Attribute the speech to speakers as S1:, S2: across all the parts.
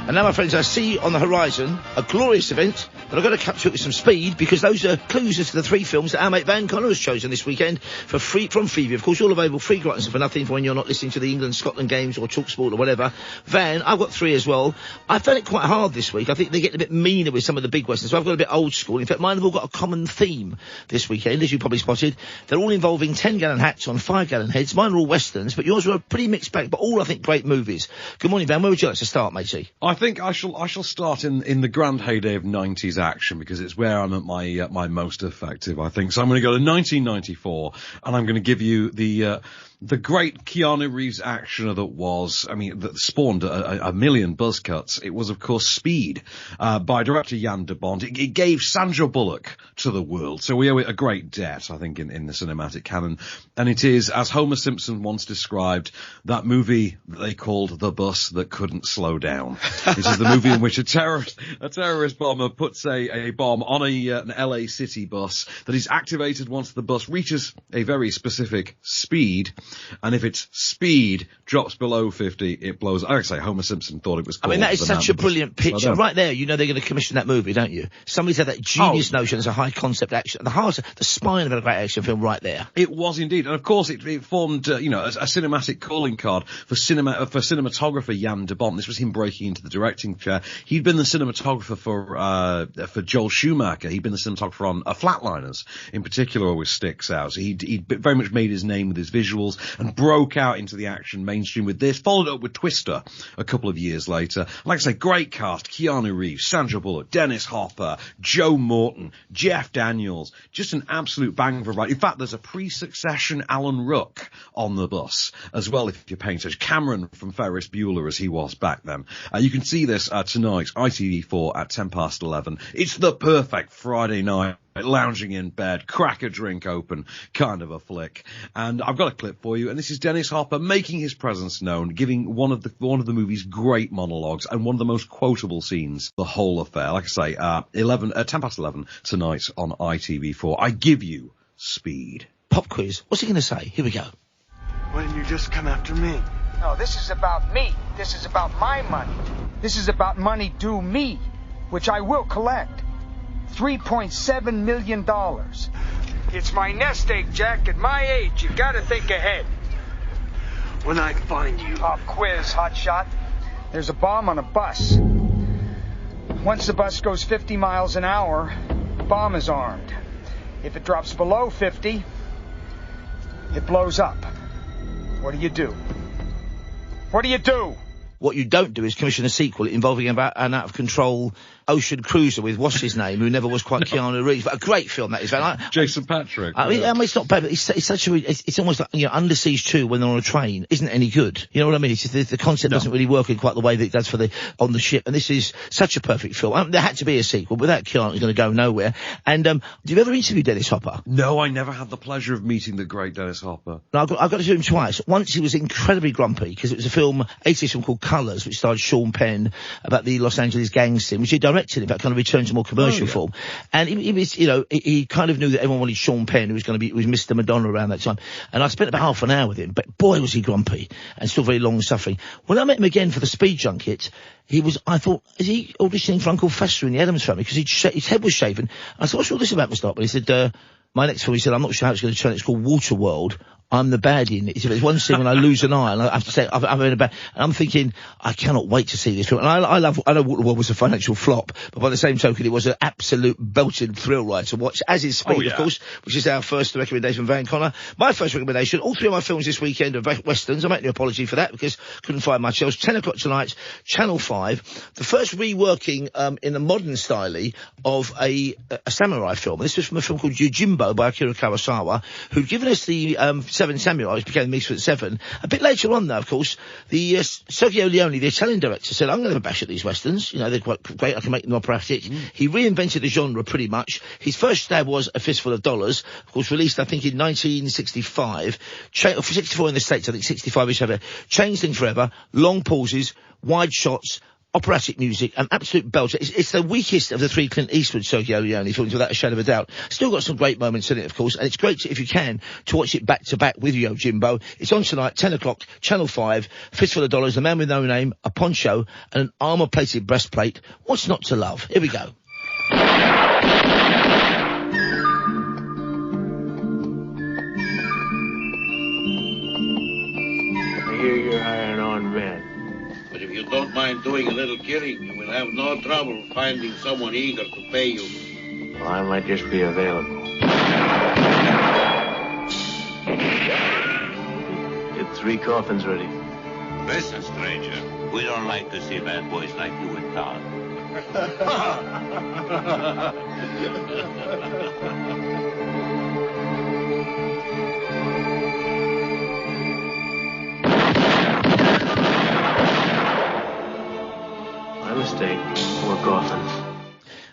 S1: And now, my friends, I see on the horizon a glorious event, but I've got to capture it with some speed because those are clues as to the three films that our mate Van Connor has chosen this weekend from Freeview. Of course, all available free gratis for nothing for when you're not listening to the England-Scotland games or talkSPORT or whatever. Van, I've got three as well. I found it quite hard this week. I think they're getting a bit meaner with some of the big westerns, so I've got a bit old school. In fact, mine have all got a common theme this weekend, as you probably spotted. They're all involving 10-gallon hats on 5-gallon heads. Mine are all westerns, but yours are a pretty mixed bag, but all, I think, great movies. Good morning, Van. Where would you like to start, matey?
S2: I think I shall start in the grand heyday of 90s action because it's where I'm at my most effective, I think. So I'm going to go to 1994 and I'm going to give you the great Keanu Reeves action that spawned a million buzz cuts. It was, of course, Speed, by director Jan de Bont. It gave Sandra Bullock to the world. So we owe it a great debt, I think, in the cinematic canon. And it is, as Homer Simpson once described, that movie that they called The Bus That Couldn't Slow Down. This is the movie in which a terrorist bomber puts a bomb on an LA City bus that is activated once the bus reaches a very specific speed. And if its speed drops below 50, it blows. I would say Homer Simpson thought it was cool.
S1: I mean, that is such a brilliant picture. Right there, you know they're going to commission that movie, don't you? Somebody's had that genius notion as a high-concept action. The spine of a great action film right there.
S2: It was indeed. And, of course, it formed, a cinematic calling card for cinematographer Jan de Bont. This was him breaking into the directing chair. He'd been the cinematographer for Joel Schumacher. He'd been the cinematographer on Flatliners, in particular, always sticks out. So he'd very much made his name with his visuals and broke out into the action mainstream with this, followed up with Twister a couple of years later. Like I say, great cast: Keanu Reeves, Sandra Bullock, Dennis Hopper, Joe Morton, Jeff Daniels. Just an absolute bang of a ride. In fact, there's a pre-Succession Alan Ruck on the bus as well, if you're paying attention. Cameron from Ferris Bueller, as he was back then. You can see this tonight, ITV4 at 11:10. It's the perfect Friday night, lounging in bed, crack a drink open, kind of a flick. And I've got a clip for you, and this is Dennis Hopper making his presence known, giving one of the movie's great monologues and one of the most quotable scenes, the whole affair. Like I say, 11:10 tonight on ITV4. I give you Speed.
S1: Pop quiz. What's he going to say? Here we go.
S3: Why didn't you just come after me?
S4: No, this is about me. This is about my money. This is about money due me, which I will collect. $3.7 million. It's my nest egg, Jack. At my age, you gotta think ahead.
S3: When I find you...
S4: Pop quiz, hotshot. There's a bomb on a bus. Once the bus goes 50 miles an hour, the bomb is armed. If it drops below 50, it blows up. What do you do? What do you do?
S1: What you don't do is commission a sequel involving about an out-of-control ocean cruiser with what's his name, who never was quite Keanu Reeves, but a great film that is.
S2: Jason Patric.
S1: I mean, it's not bad, but it's almost like, Under Siege 2 when they're on a train isn't any good. You know what I mean? It's just the concept doesn't really work in quite the way that it does on the ship, and this is such a perfect film. There had to be a sequel. Without Keanu, it's going to go nowhere. And did you ever interview Dennis Hopper?
S2: No, I never had the pleasure of meeting the great Dennis Hopper.
S1: No, I've got to do him twice. Once he was incredibly grumpy because it was a film, 80s film called Colours, which starred Sean Penn about the Los Angeles gang scene, which he directed, in fact, kind of returned to more commercial form. And he was, he kind of knew that everyone wanted Sean Penn, who was Mr. Madonna around that time. And I spent about half an hour with him, but boy, was he grumpy and still very long-suffering. When I met him again for the Speed junket, I thought, is he auditioning for Uncle Fester in the Addams Family? Because his head was shaven. I said, what's all this about, Mr. Hopper? He said, my next film, he said, I'm not sure how it's going to turn. It's called Waterworld. I'm the baddie in it. He said, there's one scene when I lose an eye, and I have to say, I'm in a bad. And I'm thinking, I cannot wait to see this film. And I know Waterworld was a financial flop, but by the same token, it was an absolute belting thrill ride to watch, as is Speed, of course, which is our first recommendation from Van Connor. My first recommendation, all three of my films this weekend are westerns. I make no apology for that because couldn't find much else. 10 o'clock tonight, Channel 5. The first reworking, in a modern style of a samurai film. This was from a film called Yojimbo by Akira Kurosawa, who'd given us the, Seven Samurais, became the Misfit Seven. A bit later on, though, of course, the Sergio Leone, the Italian director, said, I'm going to have a bash at these westerns. They're quite great. I can make them operatic. He reinvented the genre pretty much. His first stab was A Fistful of Dollars, of course, released, I think, in 1965. 64 in the States, I think 65 is over. Changed things forever. Long pauses, wide shots, operatic music, an absolute belter. It's the weakest of the three Clint Eastwood Sergio Leone films, without a shadow of a doubt. Still got some great moments in it, of course, and it's great if you can to watch it back to back with Yo Jimbo. It's on tonight, 10 o'clock, Channel 5, Fistful of Dollars, The Man with No Name, a poncho, and an armour-plated breastplate. What's not to love? Here we go.
S5: I hear you're hiring on men.
S6: But if you don't mind doing a little killing, you will have no trouble finding someone eager to pay you.
S5: Well, I might just be available. Get 3 coffins ready.
S6: Listen, stranger, we don't like to see bad boys like you in town.
S5: My mistake. 4 coffins.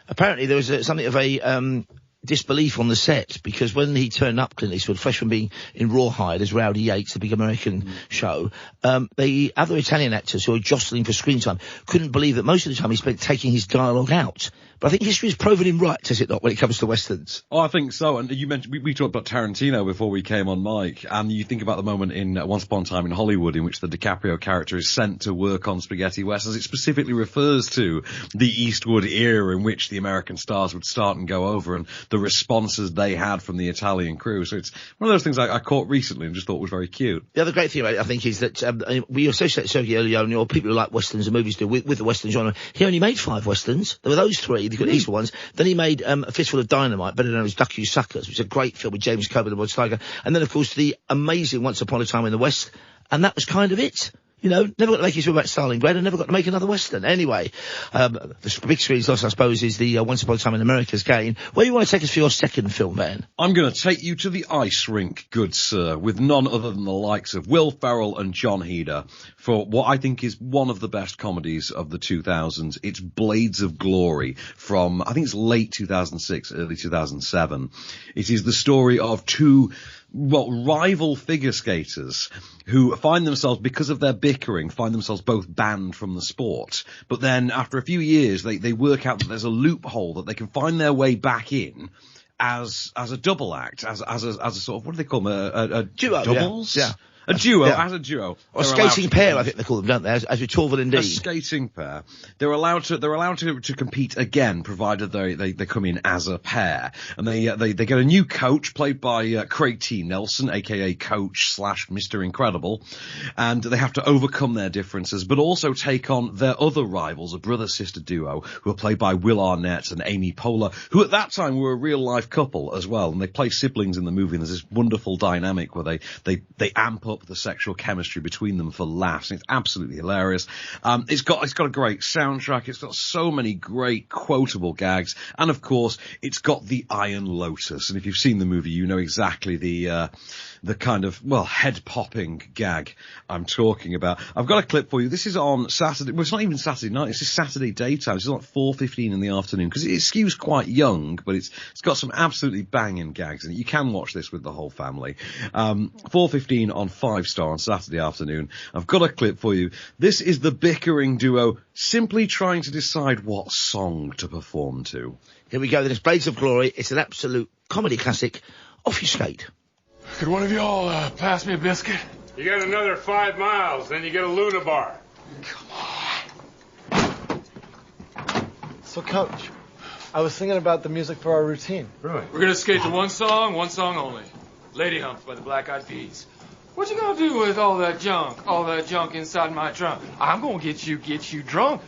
S1: Apparently there was something of a disbelief on the set, because when he turned up, Clint Eastwood, fresh from being in Rawhide as Rowdy Yates, the big American show, the other Italian actors who were jostling for screen time couldn't believe that most of the time he spent taking his dialogue out. But I think history has proven him right, has it not, when it comes to westerns?
S2: Oh, I think so. And you mentioned, we talked about Tarantino before we came on mic, and you think about the moment in Once Upon a Time in Hollywood in which the DiCaprio character is sent to work on spaghetti westerns. It specifically refers to the Eastwood era in which the American stars would start and go over, and the responses they had from the Italian crew. So it's one of those things I caught recently and just thought was very cute.
S1: The other great thing about it, I think, is that we associate Sergio Leone, or people who like westerns and movies do, with the western genre. He only made 5 westerns. There were those 3, the good Eastwood ones. Then he made A Fistful of Dynamite, better known as Duck You Suckers, which is a great film with James Coburn and Rod Steiger. And then, of course, the amazing Once Upon a Time in the West. And that was kind of it. You know, never got to make his film about Stalingrad, and never got to make another western. Anyway, the big screen's loss, I suppose, is the Once Upon a Time in America's gain. Where do you want to take us for your second film, Van?
S2: I'm going to take you to the ice rink, good sir, with none other than the likes of Will Ferrell and John Heder, for what I think is one of the best comedies of the 2000s. It's Blades of Glory from, I think it's late 2006, early 2007. It is the story of 2 rival figure skaters who find themselves, because of their bickering, find themselves both banned from the sport. But then after a few years, they work out that there's a loophole that they can find their way back in as a double act, as a sort of, what do they call them? A
S1: duo,
S2: doubles?
S1: Yeah.
S2: A duo, as a duo.
S1: Or a skating pair, I think they call them, don't they? As with Torval and Dean.
S2: A skating pair. They're allowed to compete again, provided they come in as a pair. And they get a new coach, played by Craig T. Nelson, aka Coach / Mr. Incredible. And they have to overcome their differences, but also take on their other rivals, a brother-sister duo, who are played by Will Arnett and Amy Poehler, who at that time were a real-life couple as well. And they play siblings in the movie, and there's this wonderful dynamic where they amp up the sexual chemistry between them for laughs. It's absolutely hilarious. It's got a great soundtrack. It's got so many great quotable gags, and of course, it's got the Iron Lotus. And if you've seen the movie, you know exactly the kind of, head-popping gag I'm talking about. I've got a clip for you. This is on Saturday. Well, it's not even Saturday night. It's just Saturday daytime. It's like 4:15 in the afternoon, because it skews quite young, but it's got some absolutely banging gags in it. You can watch this with the whole family. 4:15 on 5-Star on Saturday afternoon. I've got a clip for you. This is the bickering duo simply trying to decide what song to perform to.
S1: Here we go. Then it's Blades of Glory. It's an absolute comedy classic. Off you skate.
S7: Could one of y'all pass me a biscuit?
S8: You got another 5 miles, then you get a Luna bar.
S9: So, Coach, I was thinking about the music for our routine.
S8: Really?
S7: We're gonna skate to one song only. Lady Humps by the Black Eyed Peas. What you gonna do with all that junk inside my trunk? I'm gonna get you drunk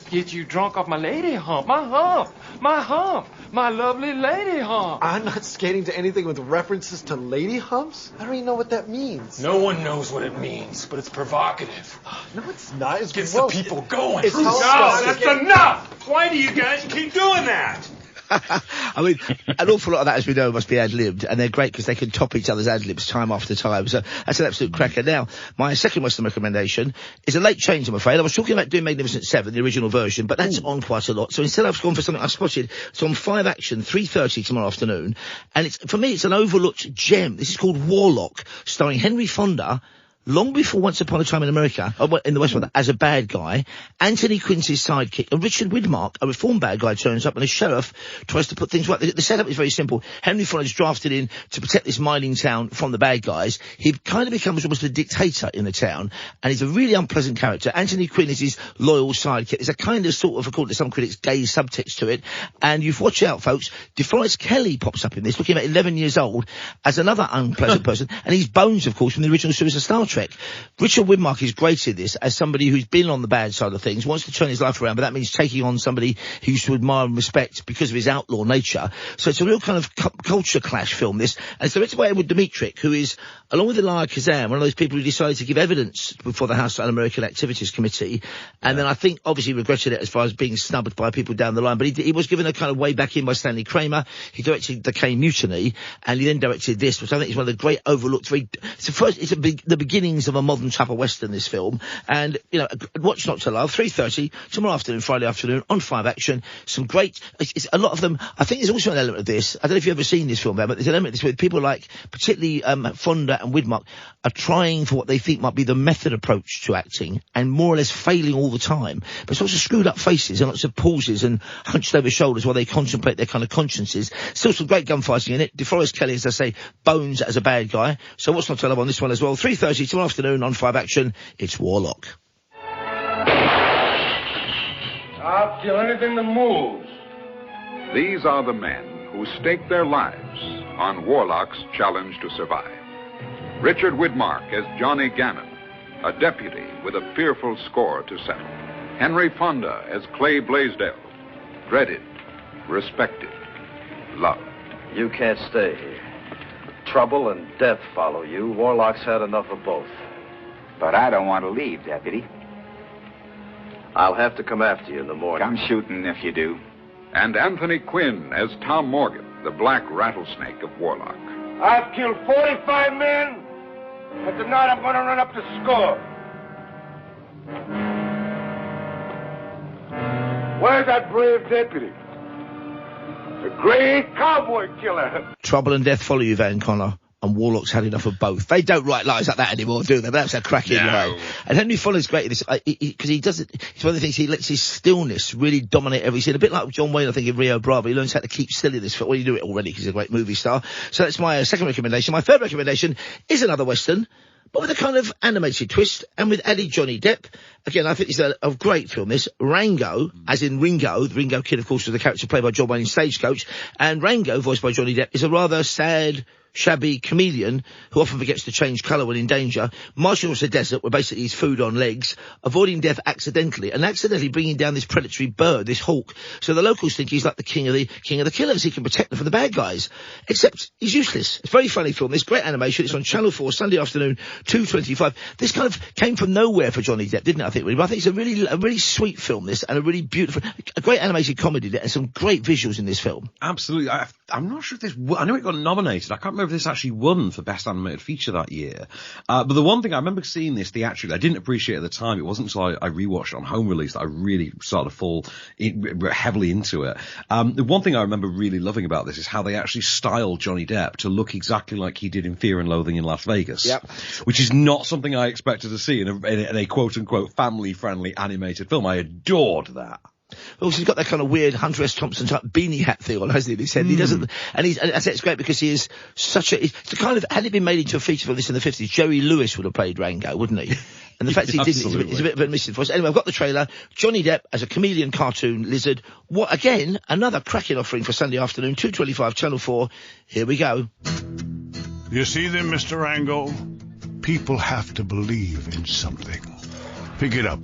S7: off my lady hump, my lovely lady hump.
S9: I'm not skating to anything with references to lady humps. I don't even know what that means.
S7: No one knows what it means, but it's provocative.
S9: No, it's not. It's
S7: Gets
S9: gross.
S7: the people going.
S9: It's
S8: No,
S9: how
S8: that's enough! Why do you guys keep doing that?
S1: I mean, an awful lot of that, as we know, must be ad-libbed, and they're great because they can top each other's ad-libs time after time. So that's an absolute cracker. Now, my second Western recommendation is a late change, I'm afraid. I was talking about doing Magnificent Seven, the original version, but that's on quite a lot. So instead I've gone for something I spotted. It's on 5 Action, 3:30 tomorrow afternoon. And for me, it's an overlooked gem. This is called Warlock, starring Henry Fonda, long before Once Upon a Time in America, in the West, as a bad guy, Anthony Quinn's sidekick, and Richard Widmark, a reformed bad guy, turns up, and a sheriff tries to put things right. The setup is very simple. Henry Fonda is drafted in to protect this mining town from the bad guys. He kind of becomes almost a dictator in the town, and he's a really unpleasant character. Anthony Quinn is his loyal sidekick. There's a kind of sort of, according to some critics, gay subtext to it. And you've watch out, folks. DeForest Kelley pops up in this, looking about 11 years old, as another unpleasant person, and he's Bones, of course, from the original series of Star Trek. Richard Widmark is great in this as somebody who's been on the bad side of things, wants to turn his life around, but that means taking on somebody he used to admire and respect because of his outlaw nature. So it's a real kind of culture clash film, this. And it's directed by Edward Dmytryk, who is, along with Elia Kazan, one of those people who decided to give evidence before the House Un-American Activities Committee. And then I think obviously regretted it as far as being snubbed by people down the line. But he was given a kind of way back in by Stanley Kramer. He directed The Caine Mutiny, and he then directed this, which I think is one of the great overlooked. It's the beginnings of a modern type of Western, this film. And, you know, Watch Not to Love, 3:30, tomorrow afternoon, Friday afternoon, on 5 Action. Some great, it's a lot of them. I think there's also an element of this. I don't know if you've ever seen this film, but there's an element of this where people like, particularly Fonda and Widmark, are trying for what they think might be the method approach to acting, and more or less failing all the time. But it's lots of screwed up faces and lots of pauses and hunched over shoulders while they contemplate their kind of consciences. Still some great gunfighting in it. DeForest Kelley, as I say, Bones as a bad guy. So What's Not to Love on this one as well. 3:30 tomorrow afternoon on 5 Action. It's Warlock.
S8: I'll kill anything that moves.
S10: These are the men who stake their lives on Warlock's challenge to survive. Richard Widmark as Johnny Gannon, a deputy with a fearful score to settle. Henry Fonda as Clay Blaisdell, dreaded, respected, loved.
S11: You can't stay here. Trouble and death follow you. Warlock's had enough of both.
S12: But I don't want to leave, Deputy.
S11: I'll have to come after you in the morning.
S12: Come shooting if you do.
S10: And Anthony Quinn as Tom Morgan, the black rattlesnake of Warlock.
S8: I've killed 45 men, but tonight I'm going to run up the score. Where's that brave deputy? The great cowboy killer.
S1: Trouble and death follow you, Van Connor. And Warlock's had enough of both. They don't write lies like that anymore, do they? But that's a cracking line. And Henry Fonda's great at this, because he does it, it's one of the things, he lets his stillness really dominate every scene. A bit like John Wayne, I think, in Rio Bravo. He learns how to keep still in this film. Well, you do it already, because he's a great movie star. So that's my second recommendation. My third recommendation is another Western, but with a kind of animated twist, and with added Johnny Depp. Again, I think it's a great film, this. Rango, as in Ringo. The Ringo Kid, of course, was the character played by John Wayne in Stagecoach. And Rango, voiced by Johnny Depp, is a rather sad, shabby chameleon who often forgets to change colour when in danger, marching across the desert where basically he's food on legs, avoiding death accidentally, and accidentally bringing down this predatory bird, this hawk. So the locals think he's like the king of the killers. He can protect them from the bad guys. Except he's useless. It's a very funny film. This great animation. It's on Channel 4 Sunday afternoon, 2:25. This kind of came from nowhere for Johnny Depp, didn't it? I think really. But I think it's a really sweet film, this, and a really beautiful, a great animated comedy, and some great visuals in this film.
S2: Absolutely. I'm not sure if this. I know it got nominated. I can't remember if this actually won for Best Animated Feature that year. But the one thing I remember seeing this theatrically, I didn't appreciate at the time. It wasn't until I rewatched it on home release that I really started to fall heavily into it. The one thing I remember really loving about this is how they actually styled Johnny Depp to look exactly like he did in Fear and Loathing in Las Vegas.
S1: Yep.
S2: Which is not something I expected to see in a quote-unquote family-friendly animated film. I adored that.
S1: Also, he's got that kind of weird Hunter S. Thompson type beanie hat thing on, hasn't he? He said he doesn't, and I say it's great because he is such a, it's the kind of, had it been made into a feature for this in the 50s, Jerry Lewis would have played Rango, wouldn't he? And the fact he didn't, is a bit of a missing for us. Anyway, I've got the trailer. Johnny Depp as a chameleon cartoon lizard. What, again, another cracking offering for Sunday afternoon, 2:25, Channel 4. Here we go.
S13: You see them, Mr. Rango? People have to believe in something. Pick it up.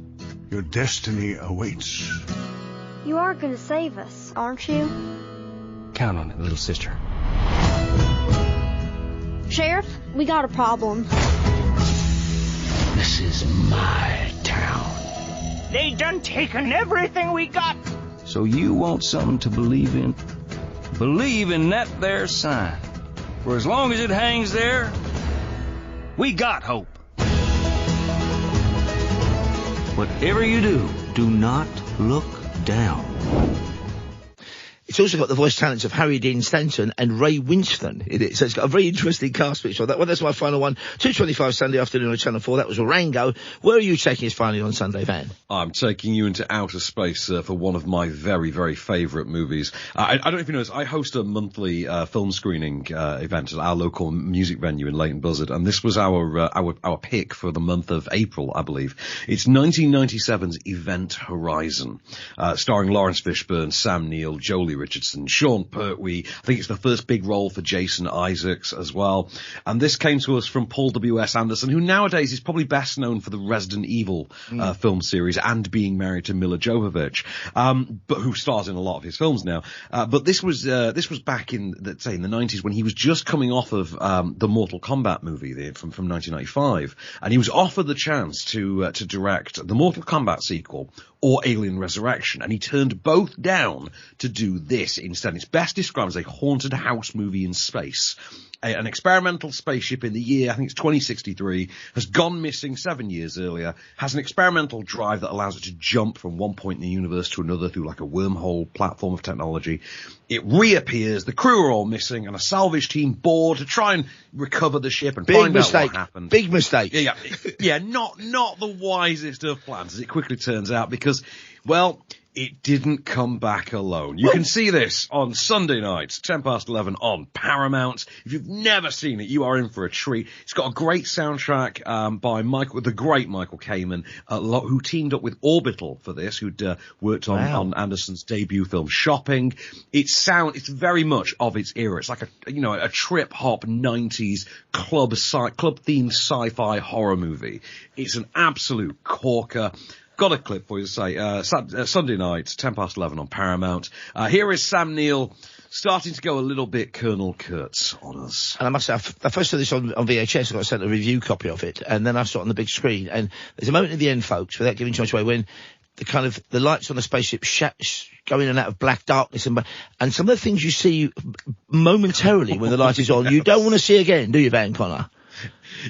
S13: Your destiny awaits.
S14: You are going to save us, aren't you?
S15: Count on it, little sister.
S14: Sheriff, we got a problem.
S15: This is my town.
S16: They done taken everything we got.
S15: So you want something to believe in? Believe in that there sign. For as long as it hangs there, we got hope. Whatever you do, do not look down.
S1: It's also got the voice talents of Harry Dean Stanton and Ray Winstone in it. So it's got a very interesting cast picture on that one. That's my final one. 2:25 Sunday afternoon on Channel 4. That was Rango. Where are you taking us finally on Sunday, Van?
S2: I'm taking you into outer space for one of my very, very favourite movies. I don't know if you know this, I host a monthly film screening event at our local music venue in Leighton Buzzard, and this was our pick for the month of April, I believe. It's 1997's Event Horizon, starring Lawrence Fishburne, Sam Neill, Jolie Richardson, Sean Pertwee. I think it's the first big role for Jason Isaacs as well. And this came to us from Paul W.S. Anderson, who nowadays is probably best known for the Resident Evil film series and being married to Mila Jovovich, but who stars in a lot of his films now. But this was back in the 90s when he was just coming off of the Mortal Kombat movie from 1995, and he was offered the chance to direct the Mortal Kombat sequel or Alien Resurrection, and he turned both down to do this instead. It's best described as a haunted house movie in space. An experimental spaceship in the year, I think it's 2063, has gone missing 7 years earlier, has an experimental drive that allows it to jump from one point in the universe to another through like a wormhole platform of technology. It reappears, the crew are all missing, and a salvage team board to try and recover the ship and find out what happened.
S1: Big mistake.
S2: Yeah, not the wisest of plans, as it quickly turns out, because, well, it didn't come back alone. You can see this on Sunday nights, 11:10 on Paramount. If you've never seen it, you are in for a treat. It's got a great soundtrack by the great Michael Kamen, who teamed up with Orbital for this, who'd worked on Anderson's debut film Shopping. It's very much of its era. It's like a trip hop 90s club themed sci-fi horror movie. It's an absolute corker. Got a clip for you to say, Sunday night, 11:10 on Paramount. Here is Sam Neill starting to go a little bit Colonel Kurtz on us.
S1: And I must say, I first saw this on VHS, I got sent a review copy of it, and then I saw it on the big screen. And there's a moment at the end, folks, without giving too much away, when the lights on the spaceship go in and out of black darkness, and some of the things you see momentarily when the light is on, you don't want to see again, do you, Van Connor?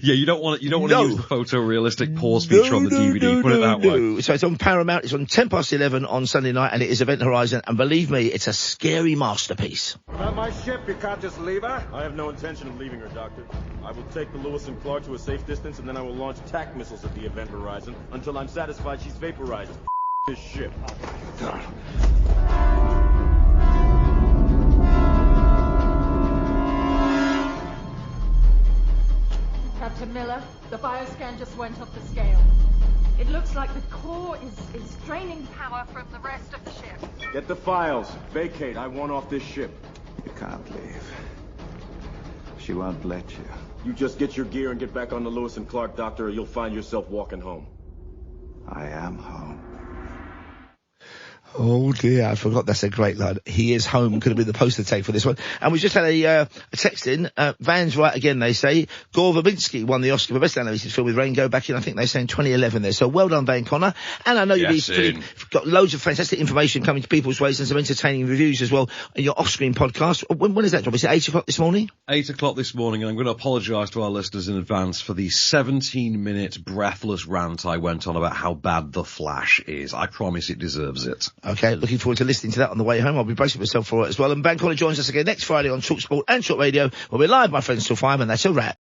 S2: Yeah, you don't want to use the photorealistic pause feature on the DVD, put it that way.
S1: So it's on Paramount, it's on 11:10 on Sunday night, and it is Event Horizon, and believe me, it's a scary masterpiece.
S17: About my ship, you can't just leave her? I have no intention of leaving her, Doctor. I will take the Lewis and Clark to a safe distance, and then I will launch attack missiles at the Event Horizon until I'm satisfied she's vaporized. This ship.
S18: Captain Miller, the bioscan just went off the scale. It looks like the core is draining power from the rest of the ship.
S17: Get the files. Vacate. I want off this ship.
S12: You can't leave. She won't let you.
S17: You just get your gear and get back on the Lewis and Clark, Doctor, or you'll find yourself walking home.
S12: I am home.
S1: Oh dear, I forgot that's a great line. He is home could have been the poster tag for this one. And we just had a text in. Van's right again, they say. Gore Verbinski won the Oscar for Best Animated Film with Rango back in, I think they say in 2011 there. So well done, Van Connor. And I know you've got loads of fantastic information coming to people's ways and some entertaining reviews as well in your off-screen podcast. When is that drop? Is it 8 o'clock this morning?
S2: 8 o'clock this morning, and I'm going to apologise to our listeners in advance for the 17-minute breathless rant I went on about how bad The Flash is. I promise it deserves it.
S1: Okay, looking forward to listening to that on the way home. I'll be bracing myself for it as well. And Van Connor joins us again next Friday on talkSPORT and talkRADIO, where we're live, my friends, till 5, and that's a wrap.